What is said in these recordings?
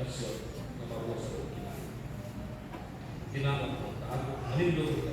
tentasyon na mabuo sa kita. Tinawag mo, tago, malindog ka.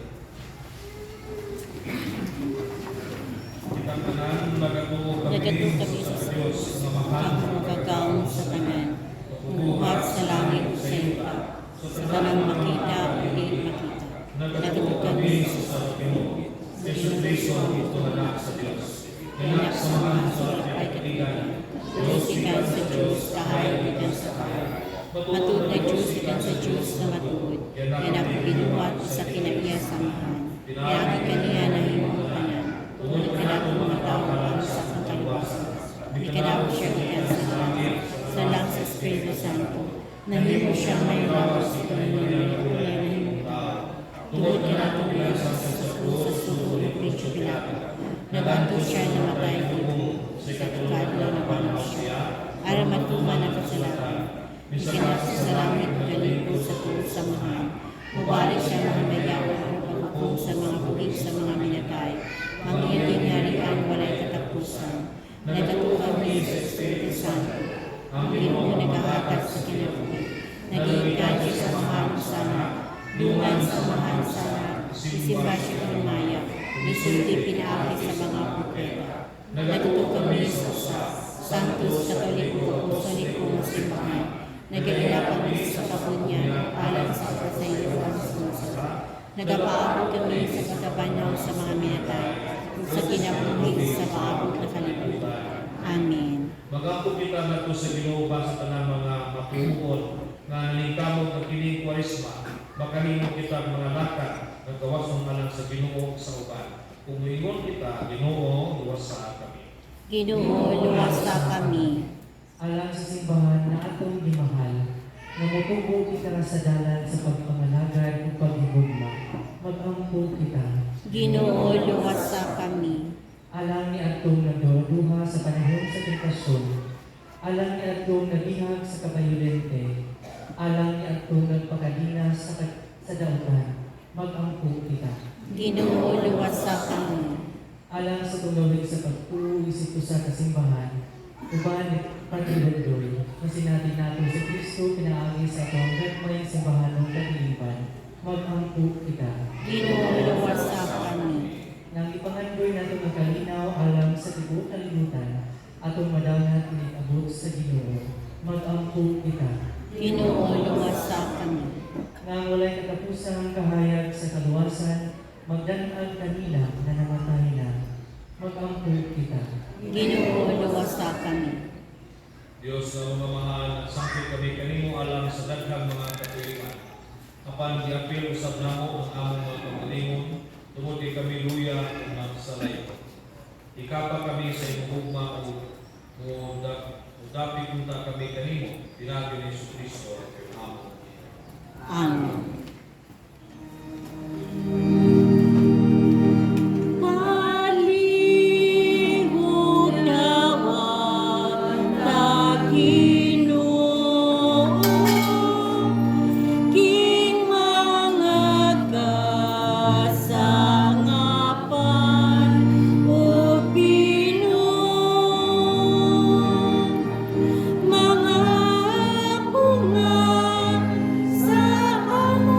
Kita kanan, nagatuo kami sa Diyos, na mahal, magagaon sa tanan, buhat sa langit sa iba, sa tanang makita o hindi makita. nagatuo kami sa Panginoon. Yesu Cristo ang ito anak sa Diyos. Anak sa mga sa ay katigan. Diyos ikan sa Diyos, kahayag ikan sa kahayag. Matuod na Diyos ikan sa Diyos na matuod. Yan ako binuhat sa kinaiya samahan. Pinagi kaniya na himong kanan. Tungod ka na kung mga tao ang sa kangkaliwasan. Ikanaw siya ikan sa langit, sa lang sa Espiritu Santo. Nahimo siya may lawas sa kaniya na himong tao. Tungod ka na kung sa krus sa sugo ng Prince Pilato. Nabanto siya na matay sa tukadlaw na panahon siya. Para matuman ang kasalanan. Ikinasa sa langit galing sa tuwid samahan. Mubalik siya mga mayaman ang paghukom sa mga bukid sa mga minatay. Ang iyong harian walay katapusan. Nagatuo kami sa Espiritu Santo. Ang Ginoo nagahatag sa kinabuhi. Nag-iikadyo sa mahal sana. Dungan sa mahal sana. Isimba siya ng maya. Isulti pinaakit sa mga propeta. Nagatuo kami sa Santos Katoliko Apostolikong Simbahan. Nagilala kami sa kabunyan alang sa kasayuan sumunod. Nagapaabot kami sa pagkabanaw sa mga minatay sa kinabuhi sa paabot na kalibutan. Amen. Mag-ampo kita na ito sa Ginoo sa tanang mga matuon na nalingkamot ng kining kwarisma. Makanimo kita mga lakad na gawas ng alang sa Ginoo sa uban. Kung muingon kita, Ginoo, luwasa kami. Ginoo, luwasa kami. Alang sa simbahan na atong gimahal, namutubo kita sa dalan sa pagpangalagad o paghigugma. Mag-ampo kita. Ginoo, luwasa kami. Alang ni atong nagduha sa panahon sa tentasyon. Alang ni atong nabihag sa kabayolente. Alang ni atong nagpakadina sa dautan. Mag-ampo kita. Ginoo, luwasa kami. Alang sa tumawid sa pagtuo isip sa kasimbahan. Uban, pagkilandoy, na sinabi natin sa Kristo pinaagi sa atong gagmay simbahan ng katilipan. Mag-ampo kita. Ginoo, luwasa kami. Nang ipangandoy natin ang kalinaw alam sa tibuok kalibutan, atong madawat inabot sa Ginoo. Mag-ampo kita. Ginoo, luwasa kami. Nang walay katapusang kahayag sa kaluwasan, magdanag kanila na namatay na. Mag-ampo kita. Ginoo, luwasa kami. Diyos na mga mahal, sangkot kami kanimo alang sa daghang mga katulian. Apan giapil usab namo ang among mga pamalingon, tungod kay kami luya ug magsalay. Ikapa kami sa imong hugma o dapi kunta kami kanimo, pinagi ni Jesu Kristo. Amen. Amen. Mga bunga sa amon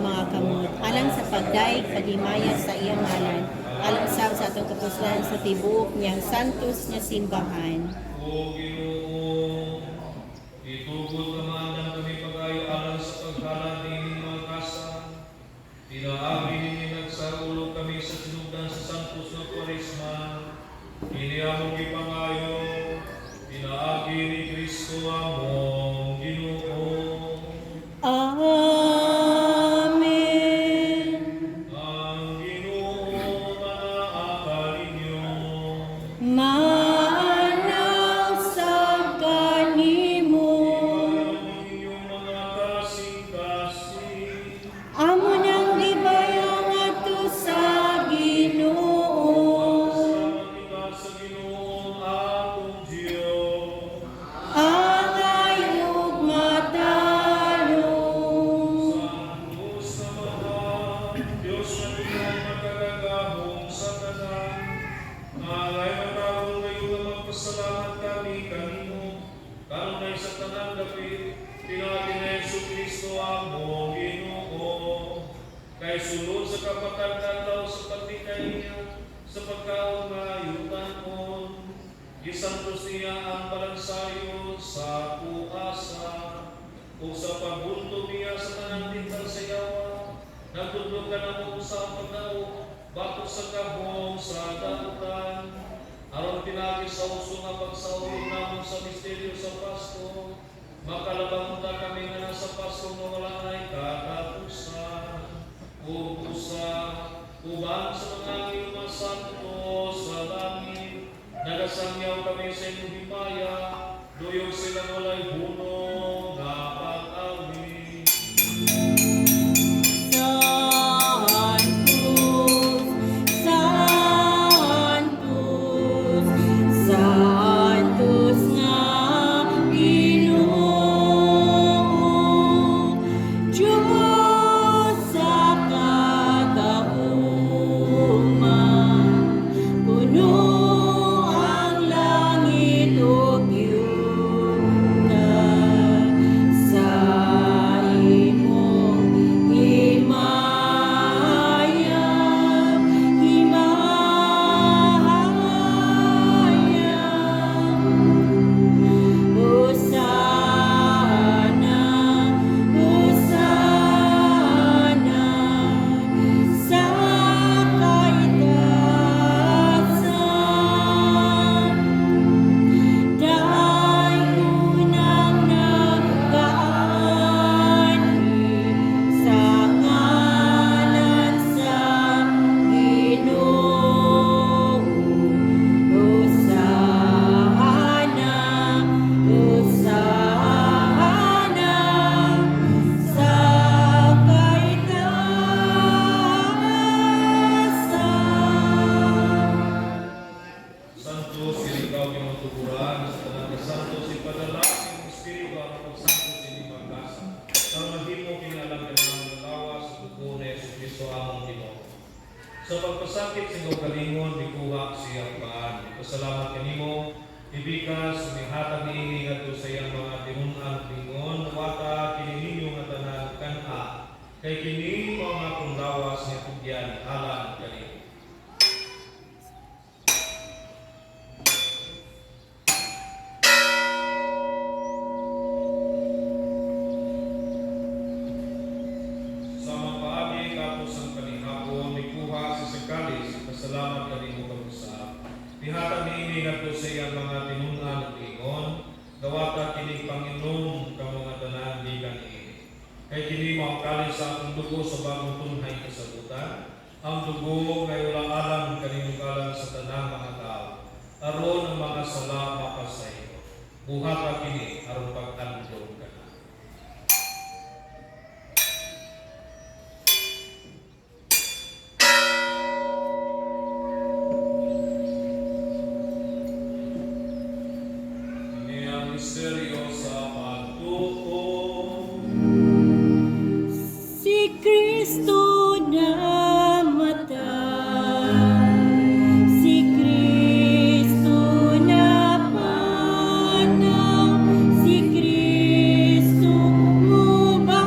mga kamot, alang sa pagdaig paghimayas sa iyang ngalan, alang sa atong kapuslanan sa tibuok niyang santos nga simbahan. O Ginoo, itugod kamanan kami pag-ayo alang sa paghalad ni mga kasa. Tinaagi ninyo nagsaulo kami sa sinugdan sa santos ng Kwaresma. Iniamong ipangayo, tinaagi ni Kristo among Ginoo. Amen. Ang Ginoo manaakalin Manaw sa kanimo, inyong mga kasing-kasing. amo nang gibayang ato sa Ginoo. Salamat kita sa Ginoo atong Diyos. Ang ayog matarong, Santos na mahal, Diyos na iyong magkagagahong sa tanan. Alay matawag kayo na magpasalamat kami kanino. Kanunay sa tanan dapit, pinati na Jesu-Kristo among Ginoo. Kay sulod sa kapatagdan daw sa pagtikay niya, sa pagkaon na yutan-on. Gisantos niya ang balansayo sa puasa, o sa pagbunto niya sa tanang tintal sa yawa. Nagtudlog ka na mo sa pagdao, batok sa kabong sa dalutan. Aron pinagi sa uso nga pagsaulog namon sa misteryo sa Pasko. Makalabang ta kami nga nasa Pasko nga wala na'y katapusan. Usa, uban sa mga ngayong santo sa langit. Nagasangyaw kami sa inyong himaya, duyog silang walay bunong dapat amin. Santos, Santos nga Ginoo, Diyos sa katauhan, puno ang langit ug yuta sa imong himaya, Hosana, Hosana sa kaitaasan. Dayunang nagaani sa ngalan sa Ginoo. Hosana, Hosana sa kaitaasan. Santos, ikaw yung matuturan, sa tanang Santos, ipadalangin ng Espiritu at ang Santos inimagkasa. Ang mahimo kinalang ka ng lawas sa dugo na Jesu-Kristo among Ginoo. Sa pagpasakit sa iyong kalingon, ikuha siya paan. Pasalamat kanimo, ibikas, umihatag niini ngadto sa iyang mga tinunan lingon, wata kini ninyo nga tanan kana. Kay kini mga akong lawas nga tugyan alang kanimo. Sa mapaagi kapos ang kanihapon, ikuha si Sakalis, pasalamat kanimo pag-usap. Dihatag niini ngadto sa iyang mga tinunan at ingon, dawata kini Panginoon ka mga tanan di kaniini. Kay kini mao kalis sa akong dugo sa bagong tunhay kasabutan. Ang dugo kay wala alam kanimo kalang sa tanang mga tao. Aron ang mga sala mapasayo. Buhata kini aron pag-andog ka na. Ini ang misteryo sa pagtuo. Si Kristo namatay, si Kristo napanaw, si Kristo mubalik,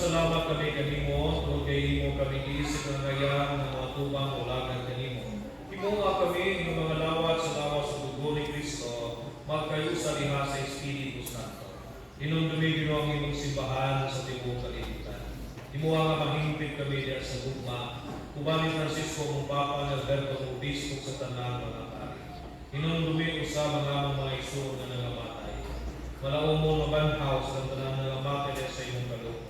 Nagpasalamat kami kanimo, tungod kay imo kami giisip ng ngayon ng mga tubang ulagan kanimo. Himuha kami ng mga lawat sa lawas sa dugo ni Kristo, magkayo sa liha sa Espiritu Santo. Inundumi Ginoo ang imong simbahan sa tibuok kalibutan. Himuha nga mahimpit kami diya sa gugma, kuba ni Francisco mong Papa ng Alberto ng Obispo sa tanan mga pari. Inundumi usab ang mga isuro na nangamatay. Malaong mo mabanhaw sa tanan nangamatay diya sa imong kalukoy.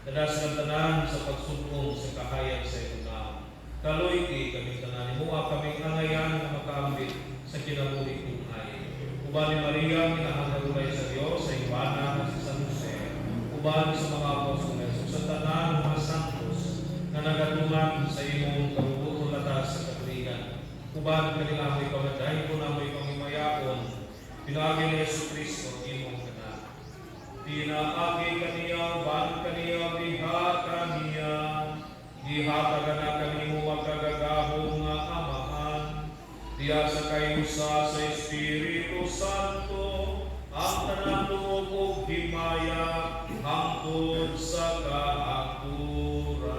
Dadas ng tanan sa pagsubong sa kahayag sa imong naam. Kaloy kami tanan, himuha kami angayan na makaambit sa kinabuhi kong ay. Uban ni Maria, minahanagulay sa Diyos, sa Iwana at sa San Jose. Uban sa mga apostoles, sa tanan mga santos na nagatuman sa imong karubuton latas sa katligan. Uban kanila mo ikaw na dahil ko na mo ikaw imayaon. Pinagi ni Yesu Cristo, imong kanan. Pinaagi kaniya, ban kaniya, biha kaniya. Gihatagan na kanimo magkagagahong nga amahan. Diya sa kayusa sa Espiritu Santo, ang tanan ug himaya hangtod sa kahakuran.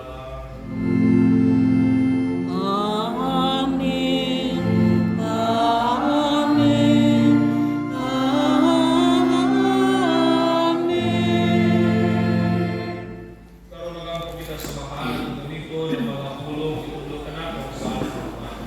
Amen. Amen. Amen. Karon nagako kita sa mahal ganito ng mga pulong itulog ka na kung saan man.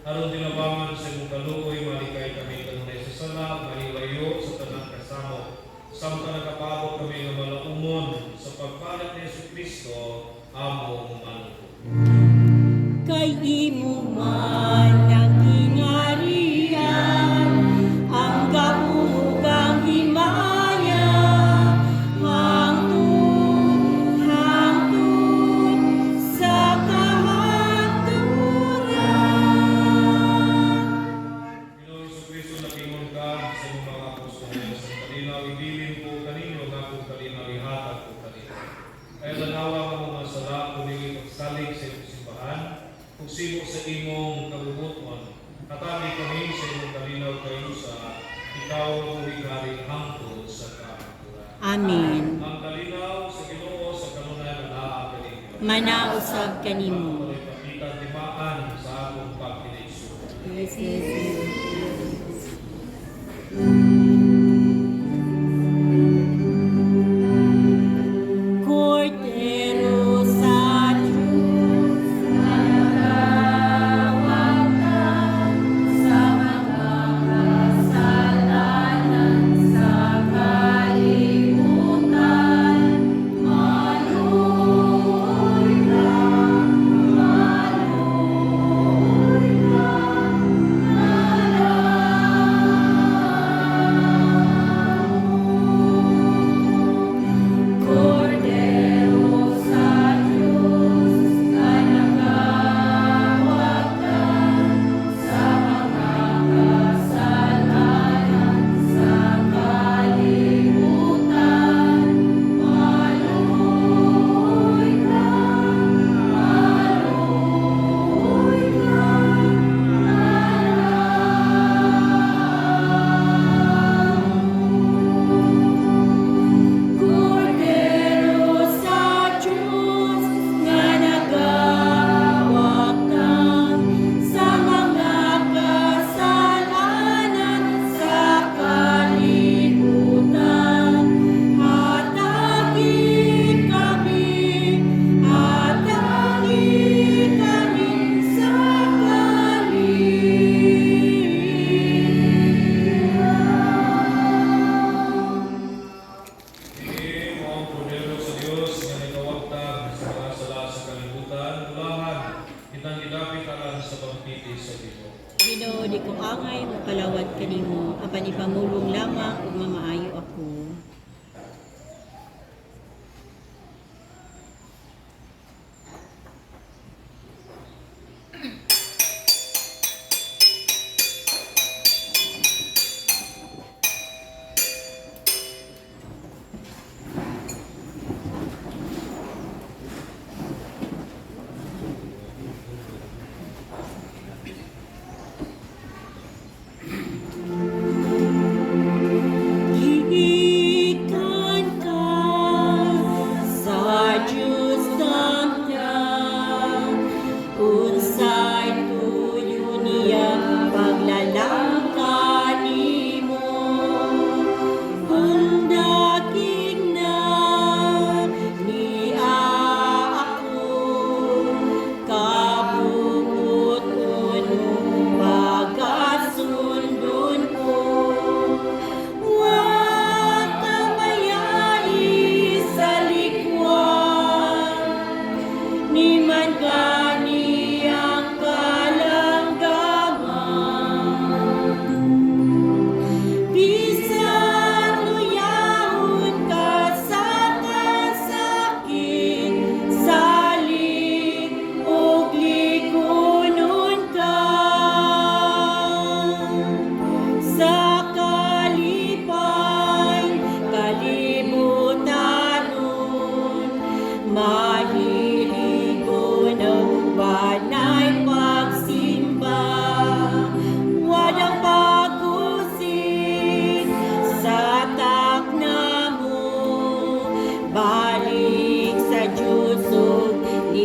Aron tinabangan sa imong kaluoy, malikay kami kanunay sa sala, maliwayo sa tanang kasamo. Samtang nakapabot kami ng malaumon sa pagpalit ni Yesu Cristo, among manunod. Kay imo man ang ingarian, ang gabugang himaya, hangtod sa kahaturan. Ginoong Yesu Cristo, nagingon ka sa imong mga apostoles, sa kalinaw ibilin ko kanino nga kung kalinaw ihatag ko kanino. Kaya lanawa ka mga sala, kuning pagsalig sa imong simbahan, kung simo sa imong kabubuton, katami kami sa imong kalinaw kayo sa ikaw ang hari hangtod sa kahaturan. Amen. Ang kalinaw sa Ginoo sa kanunay na naagaling. Manausab kanimo. Ang papitan timaan sa akong pagkinaisyo. Yes, yes, yes. Cordero sa Diyos, mananawagan sa mga kasalanan sa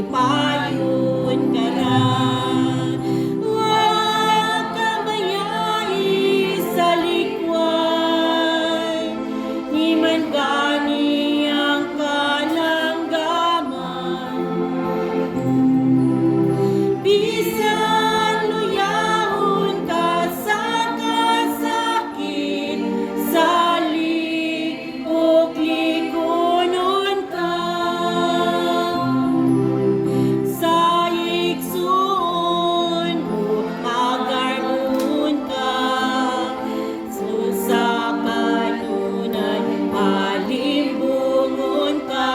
payon kara. Wa kamayai sa likwan, ni man gani ang kalanggaman. Bisan luyahon ka sa kasakit, salik o likonon ka. Sa igsoon o agarun ka, sa kanunan alimbungon ka.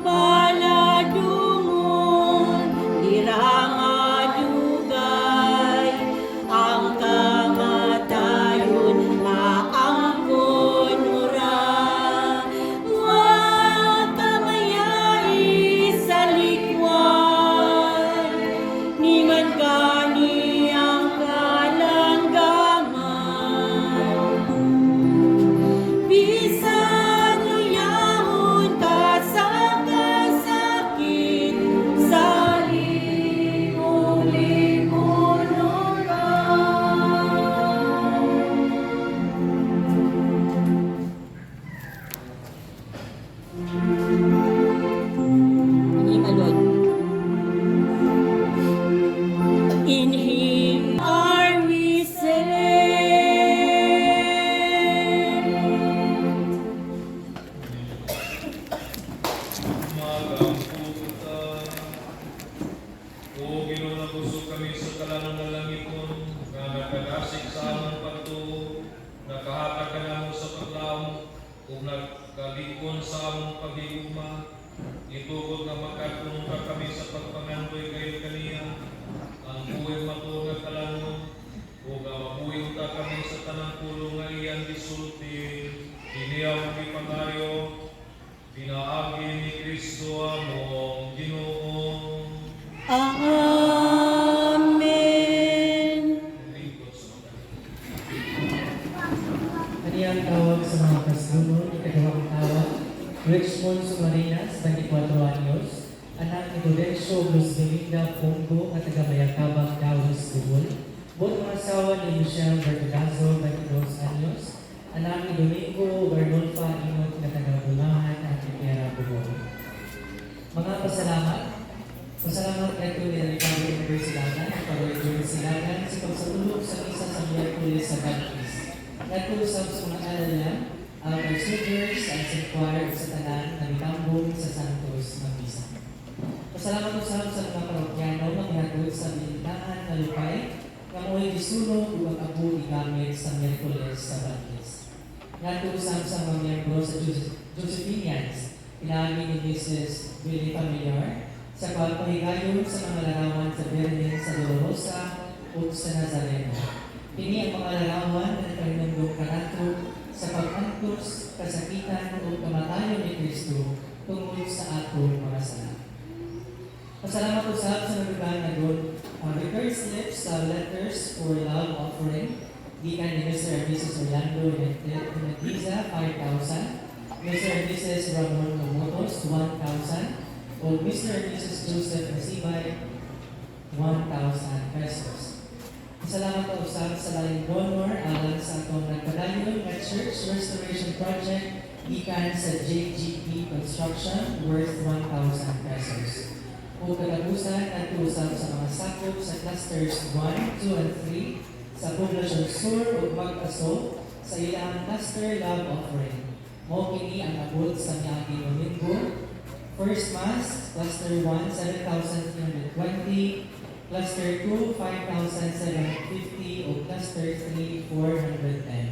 Paladungon, irangadugay, ang kamatayon maangkon ura. Wa kamayai sa likwan, ni man gani ang kalanggaman. Bisan luyahon ka sa kasakit, salik o likonon ka. Imalod. In Him are we saved. Magamputa. O Ginoo, nabusog kami sa talanang ng langiton, nga nagkadasig sa among pagtuo, nakahatag ka namo sa paglaom, ug nagkalikon sa among paghigugma. Itugod nga makatulong ka kami sa pagpangandoy kayo kaniya, ang buhay matuo nga kalanon, ug mabuhay ka kami sa tanang pulong nga iyang gisulti, iniyaw ni pangayo, pinaagi ni Kristo among Ginoo. Amen. Lingkod sa mga Kaniyang tawag sa mga kasunod, ikadawang tawag, Richmond Sumarinas, 24 anyos, anak ni Dorencio Luz Belinda Pongo at taga-Mayakabang Daos Tubol. Buong mga asawa ni Michelle Bertolazo, 22 anyos, anak ni Domingo Bernolfa Inot na taga-Bulahan at Piera Bugol. Mga pasalamat kay Tuloy na Ricardo Universidad, Pag-Uwi Silagan, sa pagsatulog sa isa sa Miyerkules sa Baptist. Nagkusap sa mga alala, ang procedures at sa choir sa tanan na mitambong sa Santos na Misa. Pasalamat usap sa mga parokyano maghatod sa bilintahan na lupay na mo'y gisulong o mag-abu igamit sa Miyerkules sa Baptist. Nagkusap sa mga miyembro sa Josephinians, pinaamin ni Mrs. Billy Familiar, sa pagpahigayon sa mga larawan sa Birhen sa Dolorosa o sa Nazareno. Kini ang mga larawan ng Panginoong karato sa pag-antos, kasakitan o kamatayon ni Kristo tungkol sa atong mga sala. Pasalamat usap sa nagugan na doon ang record slips sa letters for love offering gikan ni Mr. and Mrs. Orlando Nagdiza, 5,000, Mr. and Mrs. Ramon Momotos, 1,000, o Mr. and Mrs. Joseph Nasibay, 1,000 pesos. Salamat po usap sa laing donor alang sa atong nagpadayon nga church restoration project gikan sa JGP Construction worth 1,000 pesos. O katapusan at usap sa mga sakop sa clusters 1, 2, and 3 sa Poblacion Sur o Mag-Aso sa ilang cluster love offering. Mo kini ang abot sa miyagi Domingo. First Mass, Cluster 1, 7,320, Cluster 2, 5,750, o Cluster 3, 410.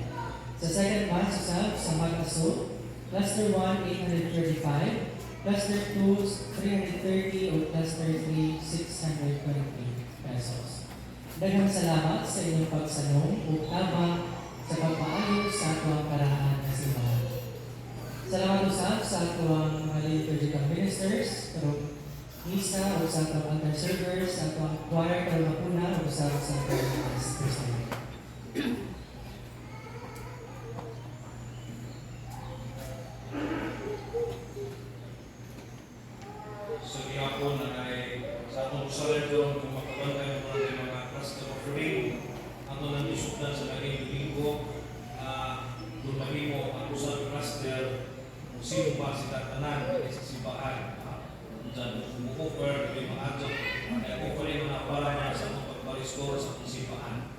Sa Second Mass, usap sa Mag-Aso, Cluster 1, 835, Cluster 2, 330, o Cluster 3, 620 pesos. Daghang salamat sa inyong pagsanong o tabang sa pagpaayos sa atong karaan na simbahan. Salamat usap sa atong mga liturgical ministers, karong misa o sa atong altar servers, sa atong choir karong mapuna o usap sa atong Christian. sa sino ba sila tanan sa simbahan. Diyan, offer, may mga adyo, offer yung mga para na sa mga pagpa-restore sa simbahan.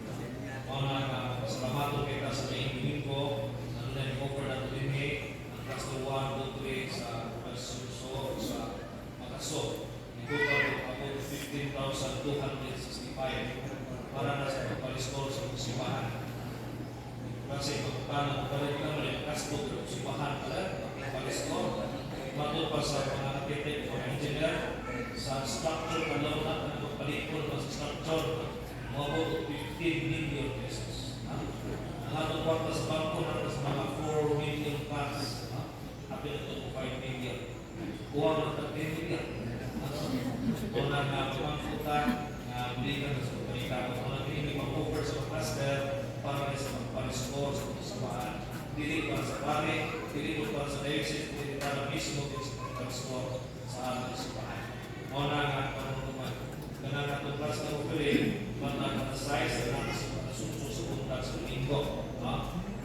Mga pasalamato kita sa may Domingo, ano na yung offer na ito din ang Cluster 1, 2, 3 sa Pagsuso, sa Makaso. Ito about 15,265 para na sa pagpa-restore sa simbahan. Kasi pagkano balik naman yung kasto ng simbahan pala, pag-restore. Matod pa sa mga architect o engineer, sa structure na lang na magpalikon sa structure, mabot 15 million pesos. Ang atong kwarta sa bangko na sa mga 4 million plus, happy na ito 5 million. Kuha na 10 million. Kung na pangkutan, biligan na sa pagpalikon, kung na hindi mag-offer sa cluster, para sa pagpa-restore sa simbahan. Dili para sa pare, dili para sa diocese, dili para mismo din sa pagpa-restore sa aming simbahan. Muna nga panuntuman. Ganang atong class na offering, matag-size na natin sa pagkasunso sa punta sa linggo.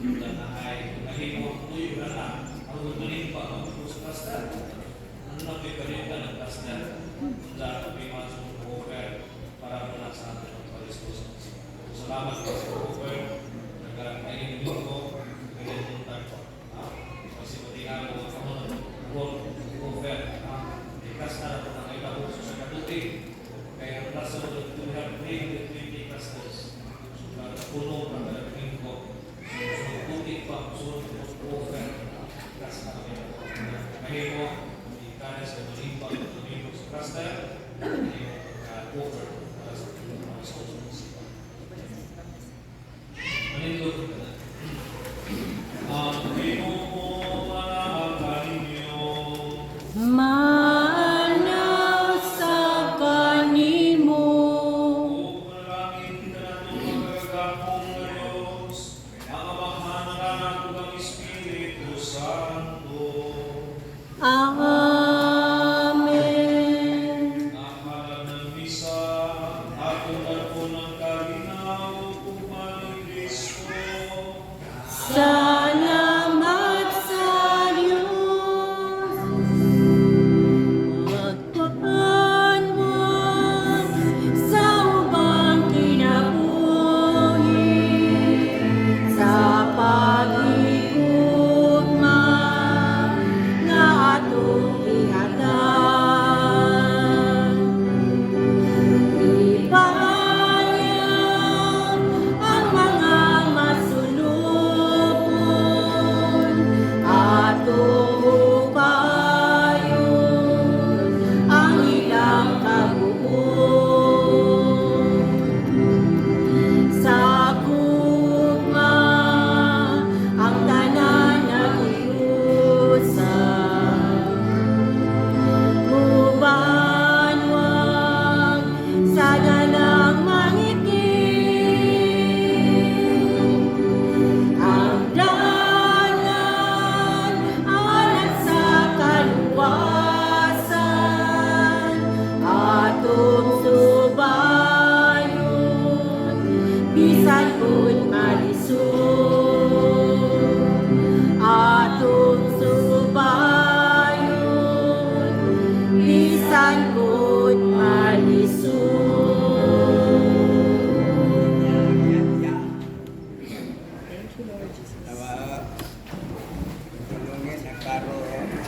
Dan na ay nahimo tuyo na na. Ang utunin pa, ang sa class na. Ano na pipalita ng class na? Diyan na may mga offer para muna sa ating pagpa-restore sa simbahan. Salamat po sa offer. Nagkakainin ko ko, ganyan yung tagpo. Kasi pati nga mo, ako na offer. Ikas na po na kayo sa katuti. Kaya ang klasa mo, we have 320 clusters. So, puno pa talagang ko. So, tuti pa, sunod ko offer. Ikas na kami. Ngayon mo, ikanis sa malimpa, malimpa sa cluster, offer para sa susunod. Manindot ka na. Ang Pinoon ang kaninyo. Manaw sa kanimo. O manalangin ka na itong magagakong na Diyos, ang amahan ng anak ng Espiritu Santo. Amen. Nakalag ng misa, atong ako ng kalinaw, kumaling Kristo. Salamat sa Diyos. Magpapanwag sa ubang kinabuhi, sa pag-ikugma nga atong ihatag. Ipahayag ang mga masulubon, atong upayon ang ilang kabuon. Sa gugma ang tanan nag-iusap, mubanwag sa dalang mangitim. Ang dalan alat sa kaluwasan, atong subayon, bisan ko'y malisod. Atong subayon, bisan ko'y malisod.